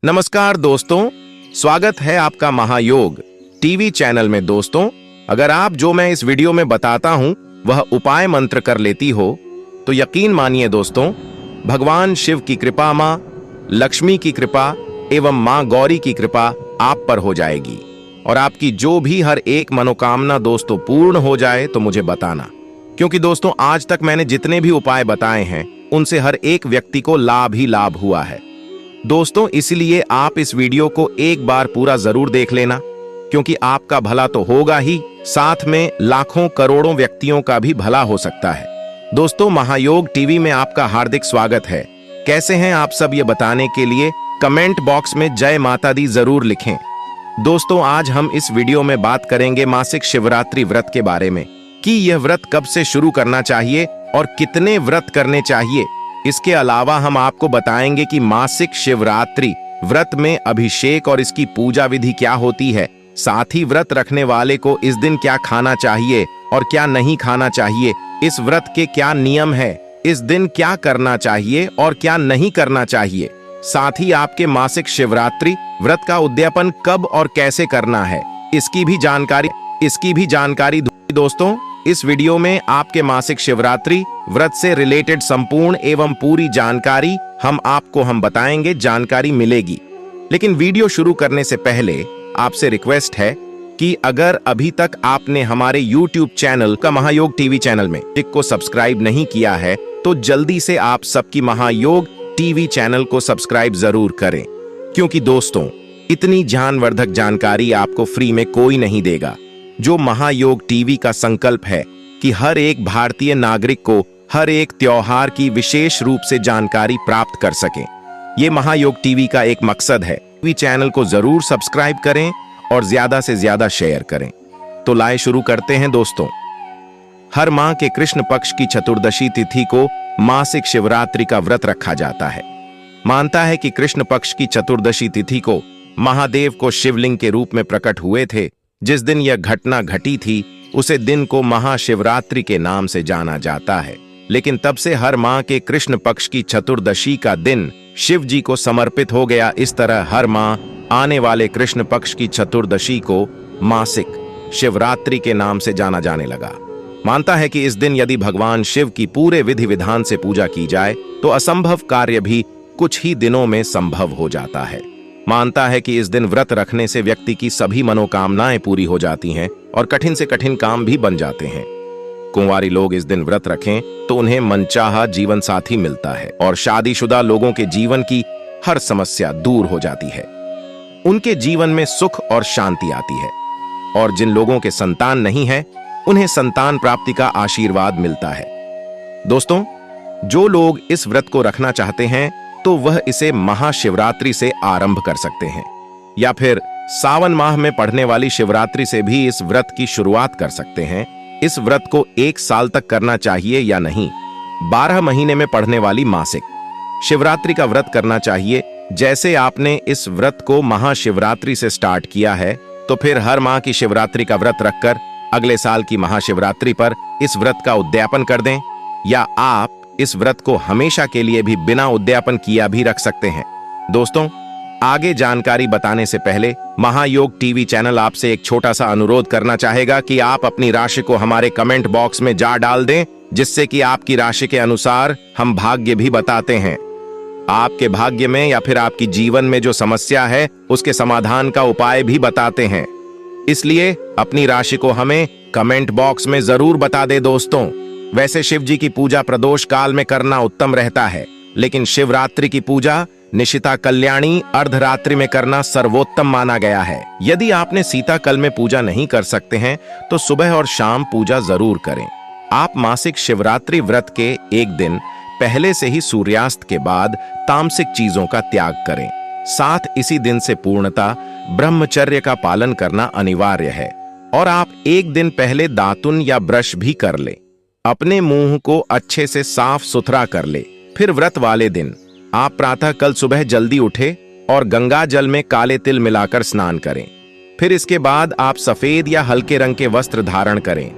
नमस्कार दोस्तों, स्वागत है आपका महायोग टीवी चैनल में। दोस्तों, अगर आप जो मैं इस वीडियो में बताता हूं वह उपाय मंत्र कर लेती हो तो यकीन मानिए दोस्तों, भगवान शिव की कृपा, मां लक्ष्मी की कृपा एवं मां गौरी की कृपा आप पर हो जाएगी और आपकी जो भी हर एक मनोकामना दोस्तों पूर्ण हो जाए तो मुझे बताना, क्योंकि दोस्तों आज तक मैंने जितने भी उपाय बताए हैं उनसे हर एक व्यक्ति को लाभ ही लाभ हुआ है दोस्तों। इसलिए आप इस वीडियो को एक बार पूरा जरूर देख लेना, क्योंकि आपका भला तो होगा ही, साथ में लाखों करोड़ों व्यक्तियों का भी भला हो सकता है। दोस्तों, महायोग टीवी में आपका हार्दिक स्वागत है। कैसे हैं आप सब, ये बताने के लिए कमेंट बॉक्स में जय माता दी जरूर लिखें। दोस्तों, आज हम इस वीडियो में बात करेंगे मासिक शिवरात्रि व्रत के बारे में कि यह व्रत कब से शुरू करना चाहिए और कितने व्रत करने चाहिए। इसके अलावा हम आपको बताएंगे कि मासिक शिवरात्रि व्रत में अभिषेक और इसकी पूजा विधि क्या होती है। साथ ही व्रत रखने वाले को इस दिन क्या खाना चाहिए और क्या नहीं खाना चाहिए, इस व्रत के क्या नियम है, इस दिन क्या करना चाहिए और क्या नहीं करना चाहिए। साथ ही आपके मासिक शिवरात्रि व्रत का उद्यापन कब और कैसे करना है, इसकी भी जानकारी दोस्तों इस वीडियो में आपके मासिक शिवरात्रि व्रत से रिलेटेड संपूर्ण एवं पूरी जानकारी हम बताएंगे, जानकारी मिलेगी। लेकिन वीडियो शुरू करने से पहले आपसे रिक्वेस्ट है कि अगर अभी तक आपने हमारे YouTube चैनल का महायोग टीवी चैनल में को सब्सक्राइब नहीं किया है तो जल्दी से आप सबकी महायोग टीवी चैनल को सब्सक्राइब जरूर करें, क्योंकि दोस्तों इतनी ज्ञानवर्धक जानकारी आपको फ्री में कोई नहीं देगा। जो महायोग टीवी का संकल्प है कि हर एक भारतीय नागरिक को हर एक त्योहार की विशेष रूप से जानकारी प्राप्त कर सके, ये महायोग टीवी का एक मकसद है। टीवी चैनल को जरूर सब्सक्राइब करें और ज्यादा से ज्यादा शेयर करें। तो लाए शुरू करते हैं दोस्तों। हर माह के कृष्ण पक्ष की चतुर्दशी तिथि को मासिक शिवरात्रि का व्रत रखा जाता है। मानता है कि कृष्ण पक्ष की चतुर्दशी तिथि को महादेव को शिवलिंग के रूप में प्रकट हुए थे। जिस दिन यह घटना घटी थी उसे दिन को महाशिवरात्रि के नाम से जाना जाता है। लेकिन तब से हर माह के कृष्ण पक्ष की चतुर्दशी का दिन शिव जी को समर्पित हो गया। इस तरह हर माह आने वाले कृष्ण पक्ष की चतुर्दशी को मासिक शिवरात्रि के नाम से जाना जाने लगा। मानता है कि इस दिन यदि भगवान शिव की पूरे विधि विधान से पूजा की जाए तो असंभव कार्य भी कुछ ही दिनों में संभव हो जाता है। मानता है कि इस दिन व्रत रखने से व्यक्ति की सभी मनोकामनाएं पूरी हो जाती हैं और कठिन से कठिन काम भी बन जाते हैं। कुंवारी लोग इस दिन व्रत रखें तो उन्हें मनचाहा जीवन साथी मिलता है और शादीशुदा लोगों के जीवन की हर समस्या दूर हो जाती है। उनके जीवन में सुख और शांति आती है और जिन लोगों के संतान नहीं है उन्हें संतान प्राप्ति का आशीर्वाद मिलता है। दोस्तों, जो लोग इस व्रत को रखना चाहते हैं तो वह इसे महाशिवरात्रि से आरंभ कर सकते हैं या फिर सावन माह में पड़ने वाली शिवरात्रि से भी इस व्रत की शुरुआत कर सकते हैं। इस व्रत को 1 साल तक करना चाहिए या नहीं, 12 महीने में पड़ने वाली मासिक शिवरात्रि का व्रत करना चाहिए। जैसे आपने इस व्रत को महाशिवरात्रि से स्टार्ट किया है तो फिर हर माह की शिवरात्रि का व्रत रखकर अगले साल की महाशिवरात्रि पर इस व्रत का उद्यापन कर दें, या आप इस व्रत को हमेशा के लिए भी बिना उद्यापन किया भी रख सकते हैं। दोस्तों, आगे जानकारी बताने से पहले महायोग टीवी चैनल आपसे एक छोटा सा अनुरोध करना चाहेगा कि आप अपनी राशि को हमारे कमेंट बॉक्स में जा डाल दें, जिससे कि आपकी राशि के अनुसार हम भाग्य भी बताते हैं। आपके भाग्य में या फिर आपकी जीवन में जो समस्या है उसके समाधान का उपाय भी बताते हैं। इसलिए अपनी राशि को हमें कमेंट बॉक्स में जरूर बता दे दोस्तों। वैसे शिव जी की पूजा प्रदोष काल में करना उत्तम रहता है, लेकिन शिवरात्रि की पूजा निशिता कल्याणी अर्धरात्रि में करना सर्वोत्तम माना गया है। यदि आपने सीता कल में पूजा नहीं कर सकते हैं तो सुबह और शाम पूजा जरूर करें। आप मासिक शिवरात्रि व्रत के एक दिन पहले से ही सूर्यास्त के बाद तामसिक चीजों का त्याग करें। साथ इसी दिन से पूर्णता ब्रह्मचर्य का पालन करना अनिवार्य है और आप एक दिन पहले दातुन या ब्रश भी कर ले। अपने मुंह को अच्छे से साफ सुथरा कर ले। फिर व्रत वाले दिन आप प्रातः कल सुबह जल्दी उठे और गंगा जल में काले तिल मिलाकर स्नान करें। फिर इसके बाद आप सफेद या हल्के रंग के वस्त्र धारण करें।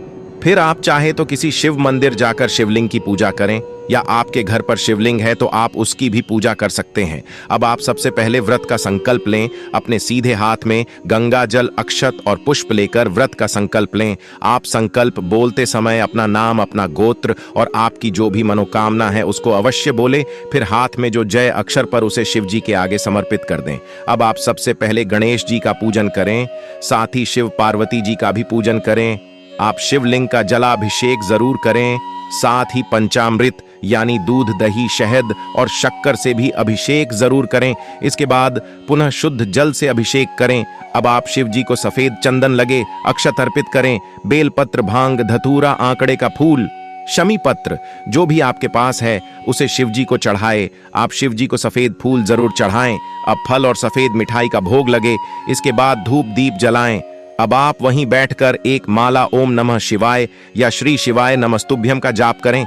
फिर आप चाहे तो किसी शिव मंदिर जाकर शिवलिंग की पूजा करें, या आपके घर पर शिवलिंग है तो आप उसकी भी पूजा कर सकते हैं। अब आप सबसे पहले व्रत का संकल्प लें। अपने सीधे हाथ में गंगा जल, अक्षत और पुष्प लेकर व्रत का संकल्प लें। आप संकल्प बोलते समय अपना नाम, अपना गोत्र और आपकी जो भी मनोकामना है उसको अवश्य बोले। फिर हाथ में जो जय अक्षर पर उसे शिव जी के आगे समर्पित कर दें। अब आप सबसे पहले गणेश जी का पूजन करें, साथ ही शिव पार्वती जी का भी पूजन करें। आप शिवलिंग का जलाभिषेक जरूर करें, साथ ही पंचामृत यानी दूध, दही, शहद और शक्कर से भी अभिषेक जरूर करें। इसके बाद पुनः शुद्ध जल से अभिषेक करें। अब आप शिव जी को सफेद चंदन लगे अक्षत अर्पित करें। बेलपत्र, भांग, धतूरा, आंकड़े का फूल, शमी पत्र जो भी आपके पास है उसे शिव जी को चढ़ाए। आप शिव जी को सफेद फूल जरूर चढ़ाएं। अब फल और सफेद मिठाई का भोग लगे। इसके बाद धूप दीप जलाएं। अब आप वहीं बैठकर एक माला ओम नमः शिवाय या श्री शिवाय नमस्तुभ्यम का जाप करें।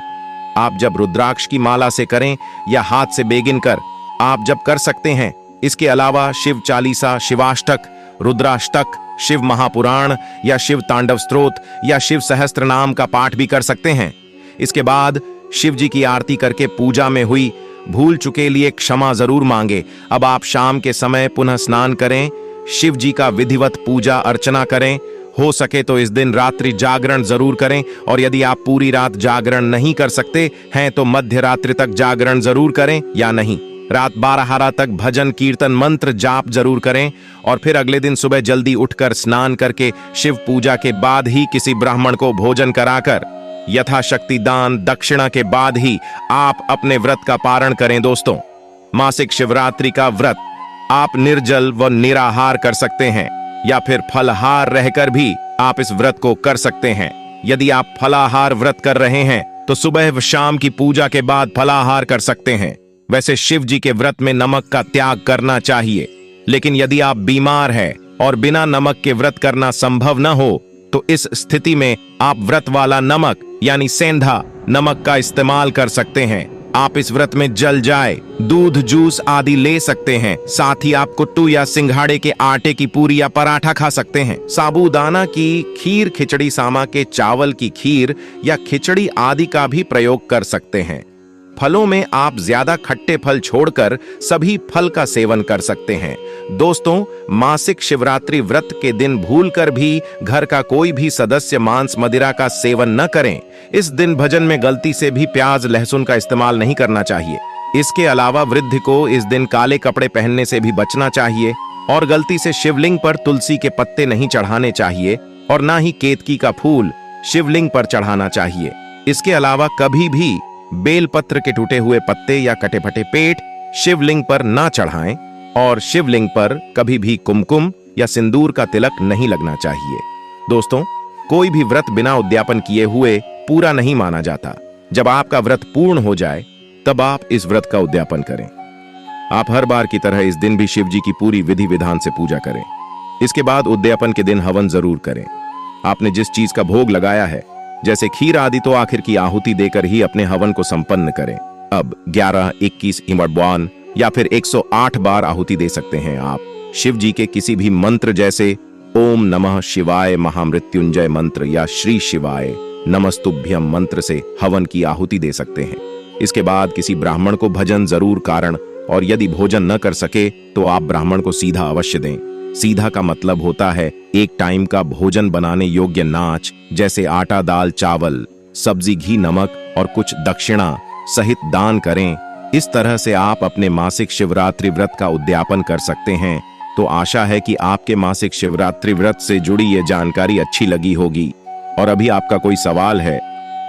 आप जब रुद्राक्ष की माला से करें या हाथ से बेगिन कर आप जब कर सकते हैं। इसके अलावा शिव चालीसा, शिवाष्टक, रुद्राष्टक, शिव महापुराण या शिव तांडव स्तोत्र या शिव सहस्त्र नाम का पाठ भी कर सकते हैं। इसके बाद शिव जी की आरती करके पूजा में हुई भूल चुके लिए क्षमा जरूर मांगे। अब आप शाम के समय पुनः स्नान करें, शिव जी का विधिवत पूजा अर्चना करें। हो सके तो इस दिन रात्रि जागरण जरूर करें, और यदि आप पूरी रात जागरण नहीं कर सकते हैं तो मध्य रात्रि तक जागरण जरूर करें, या नहीं रात 12 तक भजन कीर्तन मंत्र जाप जरूर करें। और फिर अगले दिन सुबह जल्दी उठकर स्नान करके शिव पूजा के बाद ही किसी ब्राह्मण को भोजन कराकर यथाशक्ति दान दक्षिणा के बाद ही आप अपने व्रत का पारण करें। दोस्तों, मासिक शिवरात्रि का व्रत आप निर्जल व निराहार कर सकते हैं, या फिर फलाहार रहकर भी आप इस व्रत को कर सकते हैं। यदि आप फलाहार व्रत कर रहे हैं तो सुबह व शाम की पूजा के बाद फलाहार कर सकते हैं। वैसे शिव जी के व्रत में नमक का त्याग करना चाहिए, लेकिन यदि आप बीमार हैं और बिना नमक के व्रत करना संभव न हो तो इस स्थिति में आप व्रत वाला नमक यानी सेंधा नमक का इस्तेमाल कर सकते हैं। आप इस व्रत में जल जाए, दूध, जूस आदि ले सकते हैं। साथ ही आप कुट्टू या सिंघाड़े के आटे की पूरी या पराठा खा सकते हैं। साबूदाना की खीर, खिचड़ी, सामा के चावल की खीर या खिचड़ी आदि का भी प्रयोग कर सकते हैं। फलों में आप ज्यादा खट्टे फल छोड़कर सभी फल का सेवन कर सकते हैं। दोस्तों, मासिक शिवरात्रि व्रत के दिन भूलकर भी घर का कोई भी सदस्य मांस मदिरा का सेवन न करें। इस दिन भजन में गलती से भी प्याज लहसुन का इस्तेमाल नहीं करना चाहिए। इसके अलावा वृद्ध को इस दिन काले कपड़े पहनने से भी बचना चाहिए, और गलती से शिवलिंग पर तुलसी के पत्ते नहीं चढ़ाने चाहिए, और ना ही केतकी का फूल शिवलिंग पर चढ़ाना चाहिए। इसके अलावा कभी भी बेलपत्र के टूटे हुए पत्ते या कटे फटे पेट शिवलिंग पर ना चढ़ाएं, और शिवलिंग पर कभी भी कुमकुम या सिंदूर का तिलक नहीं लगना चाहिए। दोस्तों, कोई भी व्रत बिना उद्यापन किए हुए पूरा नहीं माना जाता। जब आपका व्रत पूर्ण हो जाए तब आप इस व्रत का उद्यापन करें। आप हर बार की तरह इस दिन भी शिव जी की पूरी विधि विधान से पूजा करें। इसके बाद उद्यापन के दिन हवन जरूर करें। आपने जिस चीज का भोग लगाया है जैसे खीर आदि तो आखिर की आहुति देकर ही अपने हवन को संपन्न करें। अब 11, 21, 21 या फिर 108 बार आहुति दे सकते हैं। आप शिव जी के किसी भी मंत्र जैसे ओम नमः शिवाय महामृत्युंजय मंत्र या श्री शिवाय नमस्तुभ्यम मंत्र से हवन की आहुति दे सकते हैं। इसके बाद किसी ब्राह्मण को भजन जरूर कारण, और यदि भोजन न कर सके तो आप ब्राह्मण को सीधा अवश्य दें। सीधा का मतलब होता है एक टाइम का भोजन बनाने योग्य नाच, जैसे आटा, दाल, चावल, सब्जी, घी, नमक और कुछ दक्षिणा सहित दान करें। इस तरह से आप अपने मासिक शिवरात्रि व्रत का उद्यापन कर सकते हैं। तो आशा है कि आपके मासिक शिवरात्रि व्रत से जुड़ी ये जानकारी अच्छी लगी होगी। और अभी आपका कोई सवाल है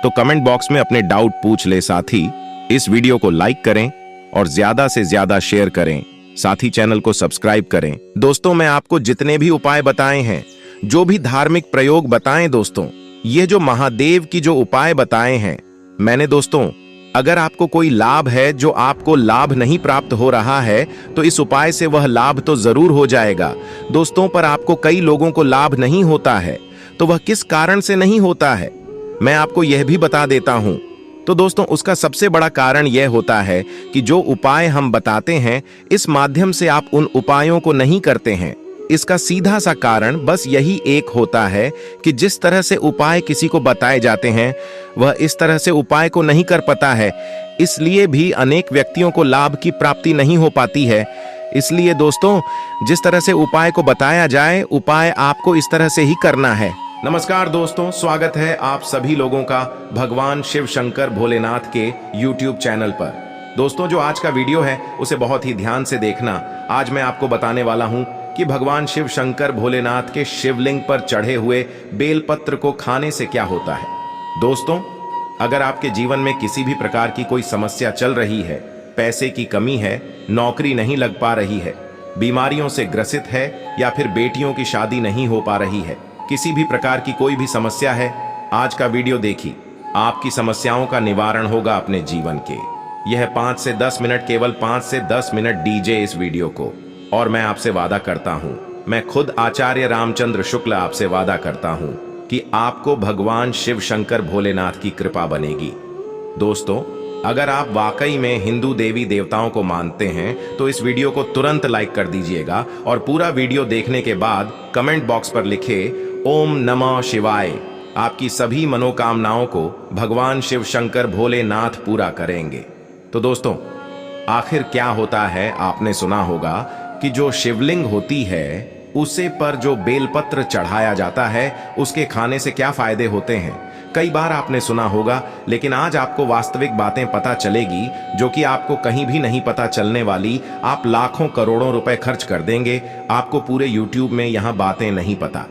तो कमेंट बॉक्स में अपने डाउट पूछ ले। साथ ही इस वीडियो को लाइक करें और ज्यादा से ज्यादा शेयर करें। साथ ही चैनल को सब्सक्राइब करें। दोस्तों, मैं आपको जितने भी उपाय बताए हैं, जो भी धार्मिक प्रयोग बताएं दोस्तों, ये जो महादेव की जो उपाय बताए हैं मैंने दोस्तों, अगर आपको कोई लाभ है जो आपको लाभ नहीं प्राप्त हो रहा है तो इस उपाय से वह लाभ तो जरूर हो जाएगा दोस्तों। पर आपको कई लोगों को लाभ नहीं होता है, तो वह किस कारण से नहीं होता है मैं आपको यह भी बता देता हूं। तो दोस्तों, उसका सबसे बड़ा कारण यह होता है कि जो उपाय हम बताते हैं इस माध्यम से आप उन उपायों को नहीं करते हैं। इसका सीधा सा कारण बस यही एक होता है कि जिस तरह से उपाय किसी को बताए जाते हैं वह इस तरह से उपाय को नहीं कर पाता है, इसलिए भी अनेक व्यक्तियों को लाभ की प्राप्ति नहीं हो पाती है। इसलिए दोस्तों, जिस तरह से उपाय को बताया जाए, उपाय आपको इस तरह से ही करना है। नमस्कार दोस्तों, स्वागत है आप सभी लोगों का भगवान शिव शंकर भोलेनाथ के YouTube चैनल पर। दोस्तों, जो आज का वीडियो है उसे बहुत ही ध्यान से देखना। आज मैं आपको बताने वाला हूं कि भगवान शिव शंकर भोलेनाथ के शिवलिंग पर चढ़े हुए बेलपत्र को खाने से क्या होता है। दोस्तों, अगर आपके जीवन में किसी भी प्रकार की कोई समस्या चल रही है, पैसे की कमी है, नौकरी नहीं लग पा रही है, बीमारियों से ग्रसित है या फिर बेटियों की शादी नहीं हो पा रही है, किसी भी प्रकार की कोई भी समस्या है, आज का वीडियो देखिए, आपकी समस्याओं का निवारण होगा अपने जीवन के। यह 5 से 10 मिनट, केवल 5 से 10 मिनट डीजे इस वीडियो को। और मैं आपसे वादा करता हूं, मैं खुद आचार्य रामचंद्र शुक्ल आपसे वादा करता हूं कि आपको भगवान शिव शंकर भोलेनाथ की कृपा बनेगी। दोस्तों, अगर आप वाकई में हिंदू देवी देवताओं को मानते हैं तो इस वीडियो को तुरंत लाइक कर दीजिएगा और पूरा वीडियो देखने के बाद कमेंट बॉक्स पर लिखे ओम नमः शिवाय। आपकी सभी मनोकामनाओं को भगवान शिव शंकर भोलेनाथ पूरा करेंगे। तो दोस्तों, आखिर क्या होता है, आपने सुना होगा कि जो शिवलिंग होती है उसे पर जो बेलपत्र चढ़ाया जाता है उसके खाने से क्या फायदे होते हैं। कई बार आपने सुना होगा, लेकिन आज आपको वास्तविक बातें पता चलेगी जो कि आपको कहीं भी नहीं पता चलने वाली। आप लाखों करोड़ों रुपए खर्च कर देंगे, आपको पूरे YouTube में यहां बातें नहीं पता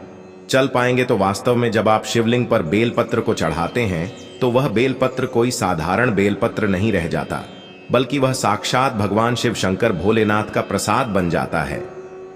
चल पाएंगे। तो वास्तव में जब आप शिवलिंग पर बेलपत्र को चढ़ाते हैं तो वह बेलपत्र कोई साधारण बेलपत्र नहीं रह जाता, बल्कि वह साक्षात भगवान शिव शंकर भोलेनाथ का प्रसाद बन जाता है।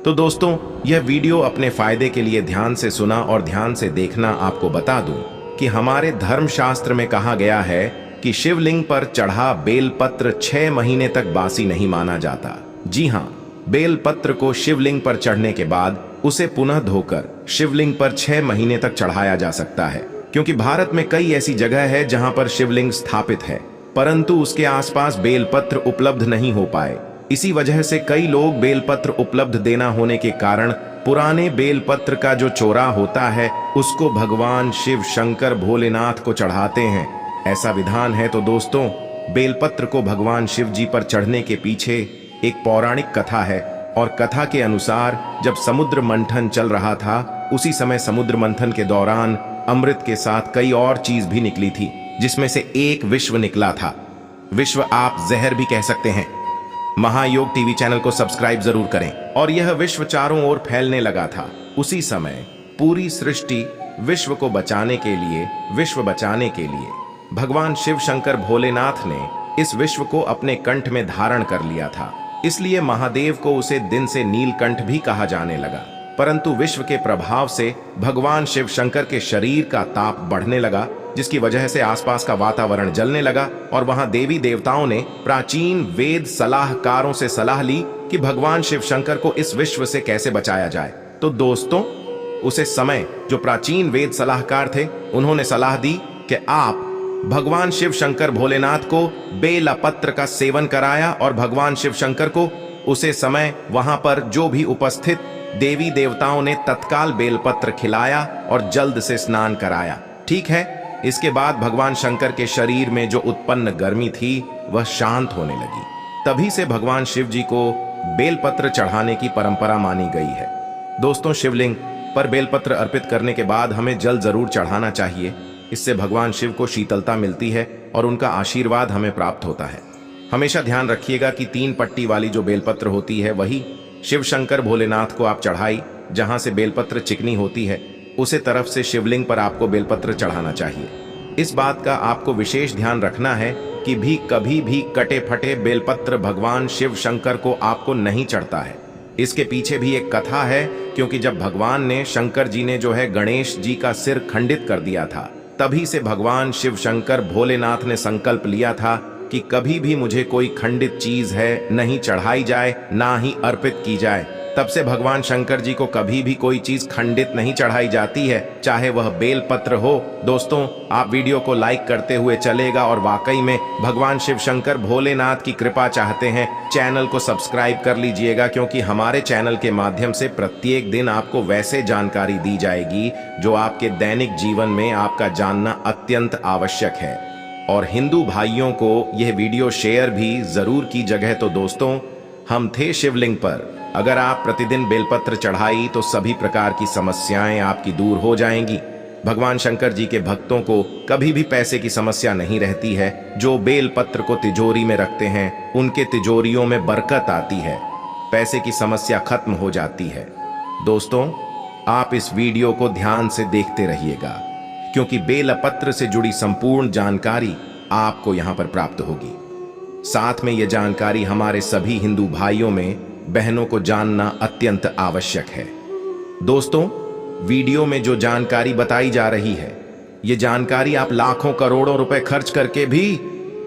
तो दोस्तों, यह वीडियो अपने फायदे के लिए ध्यान से सुना और ध्यान से देखना। आपको बता दूं कि हमारे धर्मशास्त्र में कहा गया है कि शिवलिंग पर चढ़ा बेलपत्र 6 महीने तक बासी नहीं माना जाता। जी हाँ, बेलपत्र को शिवलिंग पर चढ़ने के बाद उसे पुनः धोकर शिवलिंग पर 6 महीने तक चढ़ाया जा सकता है, क्योंकि भारत में कई ऐसी जगह है जहां पर शिवलिंग स्थापित है परंतु उसके आसपास बेलपत्र उपलब्ध नहीं हो पाए। इसी वजह से कई लोग बेलपत्र उपलब्ध देना होने के कारण पुराने बेलपत्र का जो चोरा होता है उसको भगवान शिव शंकर भोलेनाथ को चढ़ाते हैं। ऐसा विधान है। तो दोस्तों, बेलपत्र को भगवान शिव जी पर चढ़ने के पीछे एक पौराणिक कथा है और कथा के अनुसार जब समुद्र मंथन चल रहा था, उसी समय समुद्र मंथन के दौरान अमृत के साथ कई और चीज भी निकली थी, जिसमें से एक विश्व निकला था। विश्व आप जहर भी कह सकते हैं। महायोग टीवी चैनल को सब्सक्राइब जरूर करें। और यह विश्व चारों ओर फैलने लगा था। उसी समय पूरी सृष्टि विश्व को बचाने के लिए, विश्व बचाने के लिए भगवान शिव शंकर भोलेनाथ ने इस विश्व को अपने कंठ में धारण कर लिया था। इसलिए महादेव को उसे दिन से नीलकंठ भी कहा जाने लगा। परंतु विश्व के प्रभाव से भगवान शिव शंकर के शरीर का ताप बढ़ने लगा, जिसकी वजह से आसपास का वातावरण जलने लगा और वहां देवी देवताओं ने प्राचीन वेद सलाहकारों से सलाह ली कि भगवान शिव शंकर को इस विश्व से कैसे बचाया जाए। तो दोस्तों, उसे समय जो प्राचीन वेद सलाहकार थे, उन्होंने सलाह दी कि आप भगवान शिव शंकर भोलेनाथ को बेलपत्र का सेवन कराया और भगवान शिव शंकर को उसे समय वहां पर जो भी उपस्थित देवी देवताओं ने तत्काल बेलपत्र खिलाया और जल्द से स्नान कराया। ठीक है। इसके बाद भगवान शंकर के शरीर में जो उत्पन्न गर्मी थी वह शांत होने लगी। तभी से भगवान शिव जी को बेलपत्र चढ़ाने की परंपरा मानी गई है। दोस्तों, शिवलिंग पर बेलपत्र अर्पित करने के बाद हमें जल जरूर चढ़ाना चाहिए। इससे भगवान शिव को शीतलता मिलती है और उनका आशीर्वाद हमें प्राप्त होता है। हमेशा ध्यान रखिएगा कि 3 पट्टी वाली जो बेलपत्र होती है वही शिव शंकर भोलेनाथ को आप चढ़ाई। जहां से बेलपत्र चिकनी होती है उसे तरफ से शिवलिंग पर आपको बेलपत्र चढ़ाना चाहिए। इस बात का आपको विशेष ध्यान रखना है कि कभी भी कटे फटे बेलपत्र भगवान शिव शंकर को आपको नहीं चढ़ता है। इसके पीछे भी एक कथा है, क्योंकि जब भगवान ने, शंकर जी ने जो है गणेश जी का सिर खंडित कर दिया था, तभी से भगवान शिव शंकर भोलेनाथ ने संकल्प लिया था कि कभी भी मुझे कोई खंडित चीज है नहीं चढ़ाई जाए, ना ही अर्पित की जाए। तब से भगवान शंकर जी को कभी भी कोई चीज खंडित नहीं चढ़ाई जाती है, चाहे वह बेलपत्र हो। दोस्तों, आप वीडियो को लाइक करते हुए चलेगा और वाकई में भगवान शिव शंकर भोलेनाथ की कृपा चाहते हैं। चैनल को सब्सक्राइब कर लीजिएगा, क्योंकि हमारे चैनल के माध्यम से प्रत्येक दिन आपको वैसे जानकारी दी जाएगी जो आपके दैनिक जीवन में आपका जानना अत्यंत आवश्यक है। और हिंदू भाइयों को यह वीडियो शेयर भी जरूर की जगह। तो दोस्तों, हम थे शिवलिंग पर। अगर आप प्रतिदिन बेलपत्र चढ़ाई तो सभी प्रकार की समस्याएं आपकी दूर हो जाएंगी। भगवान शंकर जी के भक्तों को कभी भी पैसे की समस्या नहीं रहती है। जो बेलपत्र को तिजोरी में रखते हैं उनके तिजोरियों में बरकत आती है, पैसे की समस्या खत्म हो जाती है। दोस्तों, आप इस वीडियो को ध्यान से देखते रहिएगा, क्योंकि बेलपत्र से जुड़ी संपूर्ण जानकारी आपको यहां पर प्राप्त होगी। साथ में यह जानकारी हमारे सभी हिंदू भाइयों में बहनों को जानना अत्यंत आवश्यक है। दोस्तों, वीडियो में जो जानकारी बताई जा रही है, यह जानकारी आप लाखों करोड़ों रुपए खर्च करके भी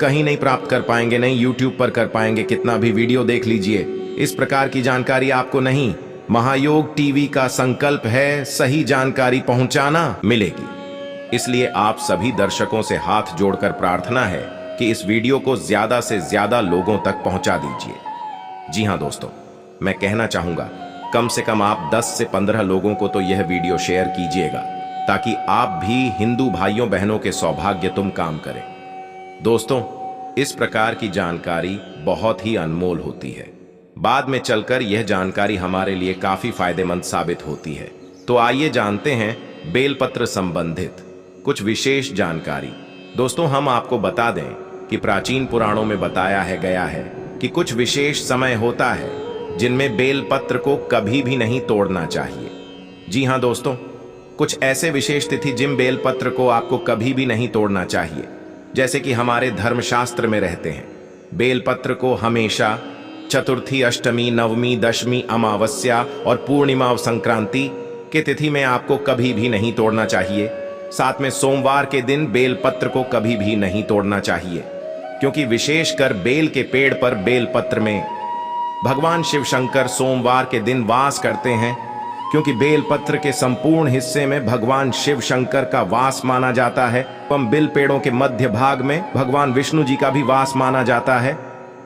कहीं नहीं प्राप्त कर पाएंगे, नहीं यूट्यूब पर कर पाएंगे। कितना भी वीडियो देख लीजिए, इस प्रकार की जानकारी आपको नहीं। महायोग टीवी का संकल्प है सही जानकारी पहुंचाना मिलेगी। इसलिए आप सभी दर्शकों से हाथ जोड़कर प्रार्थना है कि इस वीडियो को ज्यादा से ज्यादा लोगों तक पहुंचा दीजिए। जी हां दोस्तों, मैं कहना चाहूंगा कम से कम आप 10 से 15 लोगों को तो यह वीडियो शेयर कीजिएगा, ताकि आप भी हिंदू भाइयों बहनों के सौभाग्य तुम काम करें। दोस्तों, इस प्रकार की जानकारी बहुत ही अनमोल होती है। बाद में चलकर यह जानकारी हमारे लिए काफी फायदेमंद साबित होती है। तो आइए जानते हैं बेलपत्र संबंधित कुछ विशेष जानकारी। दोस्तों, हम आपको बता दें कि प्राचीन पुराणों में बताया गया है कि कुछ विशेष समय होता है जिनमें बेलपत्र को कभी भी नहीं तोड़ना चाहिए। जी हां दोस्तों, कुछ ऐसे विशेष तिथि जिन बेलपत्र को आपको कभी भी नहीं तोड़ना चाहिए, जैसे कि हमारे धर्मशास्त्र में रहते हैं। बेलपत्र को हमेशा चतुर्थी, अष्टमी, नवमी, दशमी, अमावस्या और पूर्णिमा और संक्रांति के तिथि में आपको कभी भी नहीं तोड़ना चाहिए। साथ में सोमवार के दिन बेलपत्र को कभी भी नहीं तोड़ना चाहिए, क्योंकि विशेषकर बेल के पेड़ पर बेलपत्र में भगवान शिव शंकर सोमवार के दिन वास करते हैं, क्योंकि बेलपत्र के संपूर्ण हिस्से में भगवान शिव शंकर का वास माना जाता है। एवं बिल पेड़ों के मध्य भाग में भगवान विष्णु जी का भी वास माना जाता है।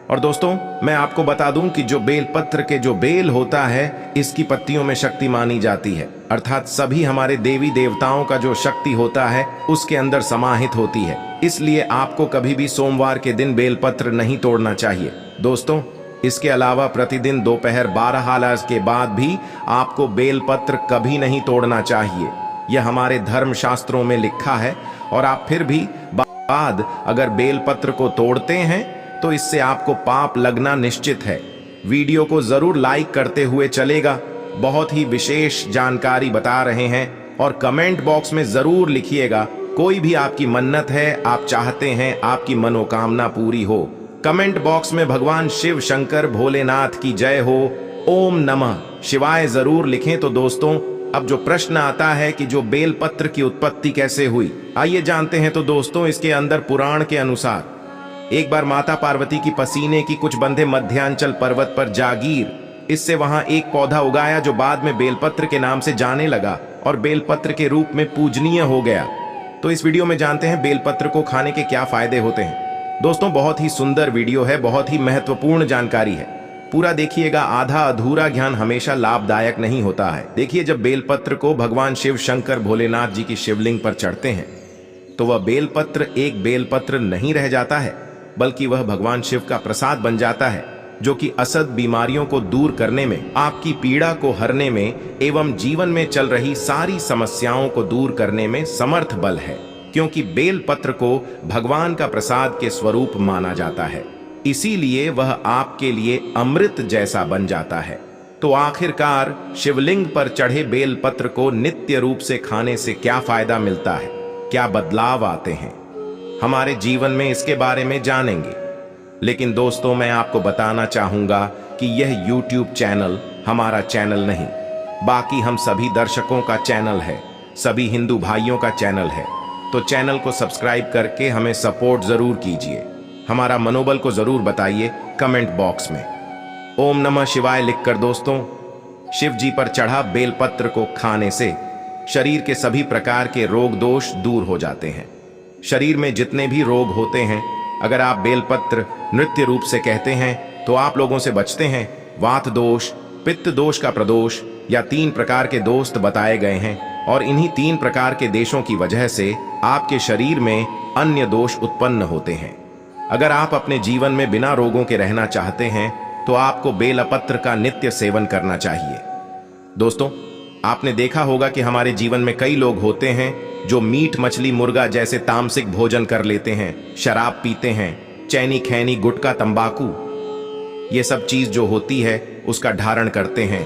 और दोस्तों, मैं आपको बता दूं कि जो बेलपत्र के जो बेल होता है, इसकी पत्तियों में शक्ति मानी जाती है, अर्थात सभी हमारे देवी देवताओं का जो शक्ति होता है उसके अंदर समाहित होती है। इसलिए आपको कभी भी सोमवार के दिन बेलपत्र नहीं तोड़ना चाहिए। दोस्तों, इसके अलावा प्रतिदिन दोपहर 12 के बाद भी आपको बेलपत्र कभी नहीं तोड़ना चाहिए। यह हमारे धर्म शास्त्रों में लिखा है। और आप फिर भी बाद अगर बेलपत्र को तोड़ते हैं तो इससे आपको पाप लगना निश्चित है। वीडियो को जरूर लाइक करते हुए चलेगा। बहुत ही विशेष जानकारी बता रहे हैं। और कमेंट बॉक्स में जरूर लिखिएगा, कोई भी आपकी मन्नत है, आप चाहते हैं आपकी मनोकामना पूरी हो। कमेंट बॉक्स में भगवान शिव शंकर भोलेनाथ की जय हो, ओम नमः शिवाय जरूर लिखें। तो दोस्तों, अब जो प्रश्न आता है कि जो बेलपत्र की उत्पत्ति कैसे हुई, आइए जानते हैं। तो दोस्तों, इसके अंदर पुराण के अनुसार एक बार माता पार्वती की पसीने की कुछ बंधे मध्यांचल पर्वत पर जागीर, इससे वहां एक पौधा उगाया जो बाद में बेलपत्र के नाम से जाने लगा और बेलपत्र के रूप में पूजनीय हो गया। तो इस वीडियो में जानते हैं बेलपत्र को खाने के क्या फायदे होते हैं। दोस्तों, बहुत ही सुंदर वीडियो है, बहुत ही महत्वपूर्ण जानकारी है, पूरा देखिएगा। आधा अधूरा ज्ञान हमेशा लाभदायक नहीं होता है। देखिए, जब बेलपत्र को भगवान शिव शंकर भोलेनाथ जी की शिवलिंग पर चढ़ते हैं तो वह बेलपत्र एक बेलपत्र नहीं रह जाता है, बल्कि वह भगवान शिव का प्रसाद बन जाता है, जो कि असद बीमारियों को दूर करने में, आपकी पीड़ा को हरने में एवं जीवन में चल रही सारी समस्याओं को दूर करने में समर्थ बल है। क्योंकि बेलपत्र को भगवान का प्रसाद के स्वरूप माना जाता है, इसीलिए वह आपके लिए अमृत जैसा बन जाता है। तो आखिरकार शिवलिंग पर चढ़े बेलपत्र को नित्य रूप से खाने से क्या फायदा मिलता है, क्या बदलाव आते हैं हमारे जीवन में, इसके बारे में जानेंगे। लेकिन दोस्तों, मैं आपको बताना चाहूंगा कि यह YouTube चैनल हमारा चैनल नहीं, बाकी हम सभी दर्शकों का चैनल है, सभी हिंदू भाइयों का चैनल है। तो चैनल को सब्सक्राइब करके हमें सपोर्ट जरूर कीजिए। हमारा मनोबल को जरूर बताइए कमेंट बॉक्स में। ओम नमः शिवाय लिखकर दोस्तों शिव जी पर चढ़ा बेलपत्र को खाने से शरीर के सभी प्रकार के रोग दोष दूर हो जाते हैं। शरीर में जितने भी रोग होते हैं, अगर आप बेलपत्र नृत्य रूप से कहते हैं तो आप लोगों से बचते हैं। वात दोष, पित्त दोष का प्रदोष या 3 प्रकार के दोस्त बताए गए हैं, और इन्हीं 3 प्रकार के देशों की वजह से आपके शरीर में अन्य दोष उत्पन्न होते हैं। अगर आप अपने जीवन में बिना रोगों के रहना चाहते हैं तो आपको बेलपत्र का नित्य सेवन करना चाहिए। दोस्तों, आपने देखा होगा कि हमारे जीवन में कई लोग होते हैं जो मीट मछली मुर्गा जैसे तामसिक भोजन कर लेते हैं, शराब पीते हैं, चैनी खैनी गुटखा तंबाकू ये सब चीज जो होती है उसका धारण करते हैं,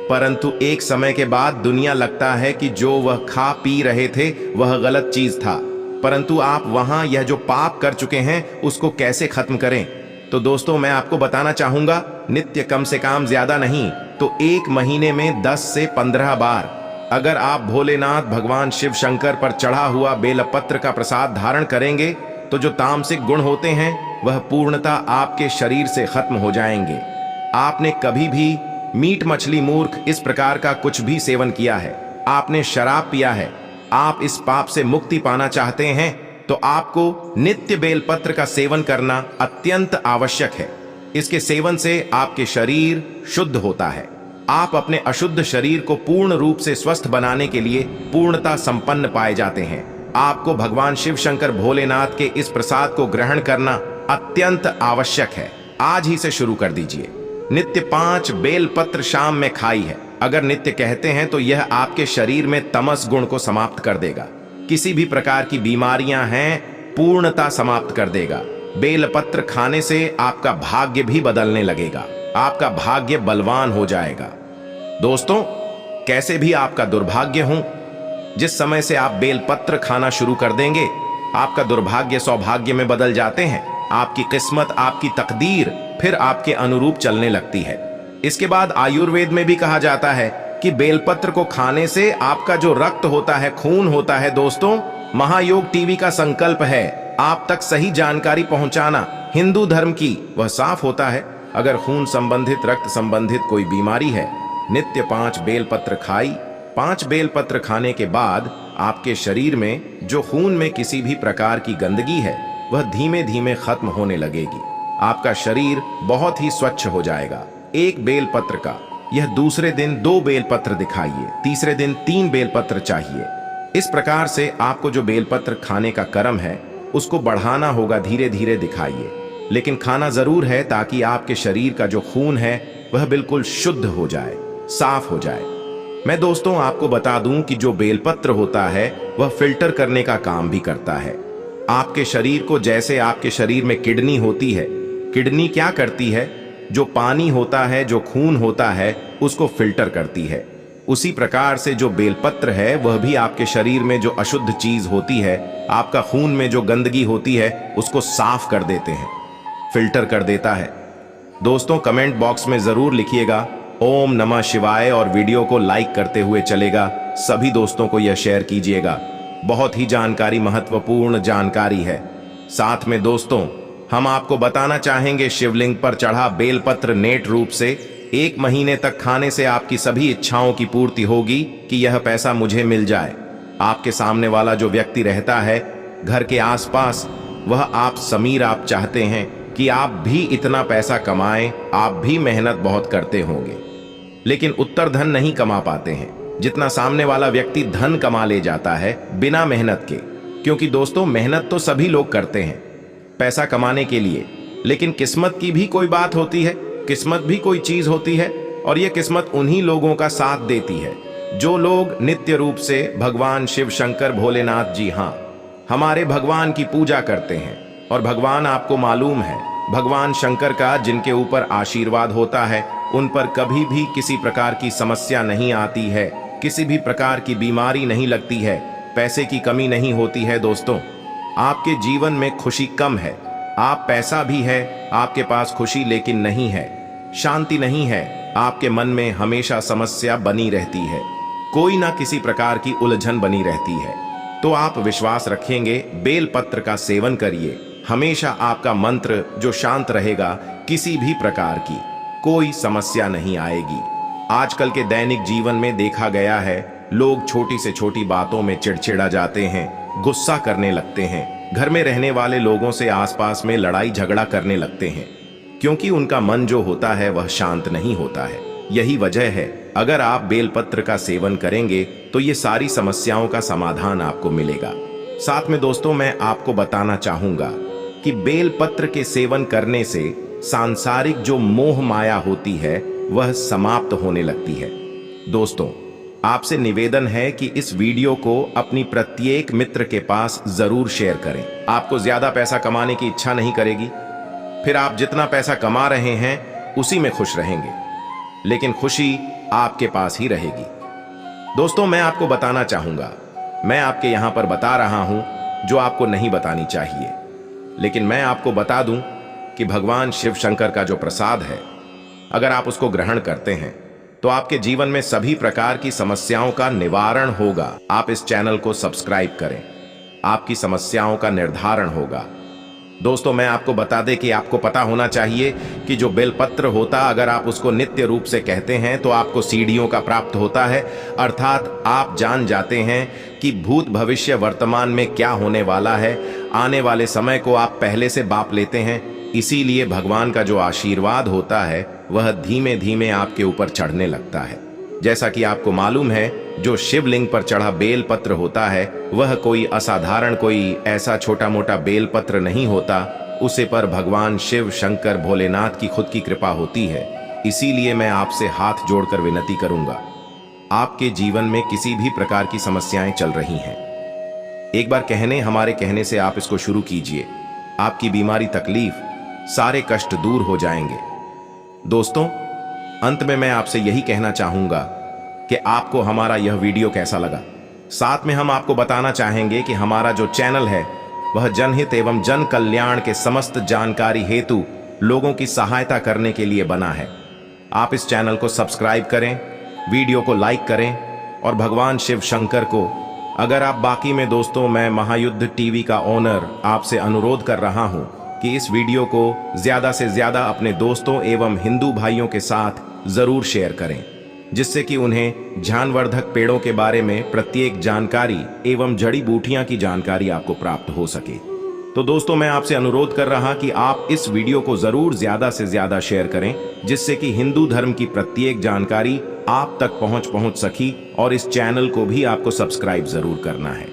परंतु एक समय के बाद दुनिया लगता है कि जो वह खा पी रहे थे वह गलत चीज था, परंतु आप वहां यह जो पाप कर चुके हैं उसको कैसे खत्म करें। तो दोस्तों, मैं आपको बताना चाहूंगा, नित्य कम से कम ज्यादा नहीं तो 1 महीने में 10 से 15 बार अगर आप भोलेनाथ भगवान शिव शंकर पर चढ़ा हुआ बेलपत्र का प्रसाद धारण करेंगे तो जो तामसिक गुण होते हैं वह पूर्णतः आपके शरीर से खत्म हो जाएंगे। आपने कभी भी मीट मछली मूर्ख इस प्रकार का कुछ भी सेवन किया है, आपने शराब पिया है, आप इस पाप से मुक्ति पाना चाहते हैं तो आपको नित्य बेलपत्र का सेवन करना अत्यंत आवश्यक है। इसके सेवन से आपके शरीर शुद्ध होता है। आप अपने अशुद्ध शरीर को पूर्ण रूप से स्वस्थ बनाने के लिए पूर्णता संपन्न पाए जाते हैं। आपको भगवान शिव शंकर भोलेनाथ के इस प्रसाद को ग्रहण करना अत्यंत आवश्यक है। आज ही से शुरू कर दीजिए। नित्य 5 बेलपत्र शाम में खाई है। अगर नित्य कहते हैं तो यह आपके शरीर में तमस गुण को समाप्त कर देगा। किसी भी प्रकार की बीमारियां हैं पूर्णता समाप्त कर देगा। बेलपत्र खाने से आपका भाग्य भी बदलने लगेगा, आपका भाग्य बलवान हो जाएगा। दोस्तों, कैसे भी आपका दुर्भाग्य हो, जिस समय से आप बेलपत्र खाना शुरू कर देंगे आपका दुर्भाग्य सौभाग्य में बदल जाते हैं। आपकी किस्मत, आपकी तकदीर फिर आपके अनुरूप चलने लगती है। इसके बाद आयुर्वेद में भी कहा जाता है कि बेलपत्र को खाने से आपका जो रक्त होता है, खून होता है। दोस्तों, महायोग टीवी का संकल्प है आप तक सही जानकारी पहुंचाना। हिंदू धर्म की वह साफ होता है। अगर खून संबंधित, रक्त संबंधित कोई बीमारी है, नित्य 5 बेलपत्र खाई। 5 बेलपत्र खाने के बाद आपके शरीर में जो खून में किसी भी प्रकार की गंदगी है वह धीमे धीमे खत्म होने लगेगी। आपका शरीर बहुत ही स्वच्छ हो जाएगा। 1 बेलपत्र का यह दूसरे दिन 2 बेलपत्र दिखाइए, तीसरे दिन 3 बेलपत्र चाहिए। इस प्रकार से आपको जो बेलपत्र खाने का कर्म है उसको बढ़ाना होगा, धीरे धीरे दिखाइए, लेकिन खाना जरूर है ताकि आपके शरीर का जो खून है वह बिल्कुल शुद्ध हो जाए, साफ हो जाए। मैं दोस्तों आपको बता दूं कि जो बेलपत्र होता है वह फिल्टर करने का काम भी करता है। आपके शरीर को, जैसे आपके शरीर में किडनी होती है, किडनी क्या करती है, जो पानी होता है, जो खून होता है उसको फिल्टर करती है। उसी प्रकार से जो बेलपत्र है वह भी आपके शरीर में जो अशुद्ध चीज होती है, आपका खून में जो गंदगी होती है उसको साफ कर देते हैं, फिल्टर कर देता है। दोस्तों, कमेंट बॉक्स में जरूर लिखिएगा ओम नमः शिवाय और वीडियो को लाइक करते हुए चलेगा। सभी दोस्तों को यह शेयर कीजिएगा। बहुत ही जानकारी, महत्वपूर्ण जानकारी है। साथ में दोस्तों, हम आपको बताना चाहेंगे शिवलिंग पर चढ़ा बेलपत्र नेट रूप से 1 महीने तक खाने से आपकी सभी इच्छाओं की पूर्ति होगी कि यह पैसा मुझे मिल जाए। आपके सामने वाला जो व्यक्ति रहता है घर के आसपास, वह आप समीर, आप चाहते हैं कि आप भी इतना पैसा कमाएं, आप भी मेहनत बहुत करते होंगे, लेकिन उत्तर धन नहीं कमा पाते हैं जितना सामने वाला व्यक्ति धन कमा ले जाता है बिना मेहनत के। क्योंकि दोस्तों, मेहनत तो सभी लोग करते हैं पैसा कमाने के लिए, लेकिन किस्मत की भी कोई बात होती है, किस्मत भी कोई चीज होती है, और यह किस्मत उन्हीं लोगों का साथ देती है जो लोग नित्य रूप से भगवान शिव शंकर भोलेनाथ जी, हाँ, हमारे भगवान की पूजा करते हैं। और भगवान आपको मालूम है, भगवान शंकर का जिनके ऊपर आशीर्वाद होता है उन पर कभी भी किसी प्रकार की समस्या नहीं आती है, किसी भी प्रकार की बीमारी नहीं लगती है, पैसे की कमी नहीं होती है। दोस्तों, आपके जीवन में खुशी कम है, आप पैसा भी है आपके पास खुशी लेकिन नहीं है, शांति नहीं है, आपके मन में हमेशा समस्या बनी रहती है, कोई ना किसी प्रकार की उलझन बनी रहती है। तो आप विश्वास रखेंगे, बेलपत्र का सेवन करिए, हमेशा आपका मंत्र जो शांत रहेगा, किसी भी प्रकार की कोई समस्या नहीं आएगी। आजकल के दैनिक जीवन में देखा गया है, लोग छोटी से छोटी बातों में चिड़चिड़ा जाते हैं, गुस्सा करने लगते हैं, घर में रहने वाले लोगों से आसपास में लड़ाई झगड़ा करने लगते हैं, क्योंकि उनका मन जो होता है वह शांत नहीं होता है। यही वजह है, अगर आप बेलपत्र का सेवन करेंगे तो ये सारी समस्याओं का समाधान आपको मिलेगा। साथ में दोस्तों मैं आपको बताना चाहूंगा कि बेलपत्र के सेवन करने से सांसारिक जो मोह माया होती है वह समाप्त होने लगती है। दोस्तों, आपसे निवेदन है कि इस वीडियो को अपनी प्रत्येक मित्र के पास जरूर शेयर करें। आपको ज्यादा पैसा कमाने की इच्छा नहीं करेगी, फिर आप जितना पैसा कमा रहे हैं उसी में खुश रहेंगे, लेकिन खुशी आपके पास ही रहेगी। दोस्तों, मैं आपको बताना चाहूंगा, मैं आपके यहां पर बता रहा हूं जो आपको नहीं बतानी चाहिए, लेकिन मैं आपको बता दूं कि भगवान शिव शंकर का जो प्रसाद है, अगर आप उसको ग्रहण करते हैं तो आपके जीवन में सभी प्रकार की समस्याओं का निवारण होगा। आप इस चैनल को सब्सक्राइब करें, आपकी समस्याओं का निर्धारण होगा। दोस्तों, मैं आपको बता दें कि आपको पता होना चाहिए कि जो बेलपत्र होता, अगर आप उसको नित्य रूप से कहते हैं तो आपको सीढ़ियों का प्राप्त होता है, अर्थात आप जान जाते हैं कि भूत भविष्य वर्तमान में क्या होने वाला है, आने वाले समय को आप पहले से बाप लेते हैं। इसीलिए भगवान का जो आशीर्वाद होता है वह धीमे धीमे आपके ऊपर चढ़ने लगता है। जैसा कि आपको मालूम है, जो शिवलिंग पर चढ़ा बेलपत्र होता है वह कोई असाधारण, कोई ऐसा छोटा मोटा बेलपत्र नहीं होता, उसे पर भगवान शिव शंकर भोलेनाथ की खुद की कृपा होती है। इसीलिए मैं आपसे हाथ जोड़कर विनती करूंगा, आपके जीवन में किसी भी प्रकार की समस्याएं चल रही हैं, एक बार हमारे कहने से आप इसको शुरू कीजिए। आपकी बीमारी, तकलीफ, सारे कष्ट दूर हो जाएंगे। दोस्तों, अंत में मैं आपसे यही कहना चाहूंगा कि आपको हमारा यह वीडियो कैसा लगा। साथ में हम आपको बताना चाहेंगे कि हमारा जो चैनल है वह जनहित एवं जन कल्याण के समस्त जानकारी हेतु लोगों की सहायता करने के लिए बना है। आप इस चैनल को सब्सक्राइब करें, वीडियो को लाइक करें और भगवान शिव शंकर को, अगर आप बाकी में दोस्तों, मैं महायुद्ध टीवी का ओनर आपसे अनुरोध कर रहा हूं कि इस वीडियो को ज्यादा से ज्यादा अपने दोस्तों एवं हिंदू भाइयों के साथ जरूर शेयर करें, जिससे कि उन्हें ज्ञानवर्धक पेड़ों के बारे में प्रत्येक जानकारी एवं जड़ी बूटियां की जानकारी आपको प्राप्त हो सके। तो दोस्तों, मैं आपसे अनुरोध कर रहा कि आप इस वीडियो को जरूर ज्यादा से ज्यादा शेयर करें, जिससे कि हिंदू धर्म की प्रत्येक जानकारी आप तक पहुंच सकी, और इस चैनल को भी आपको सब्सक्राइब जरूर करना है।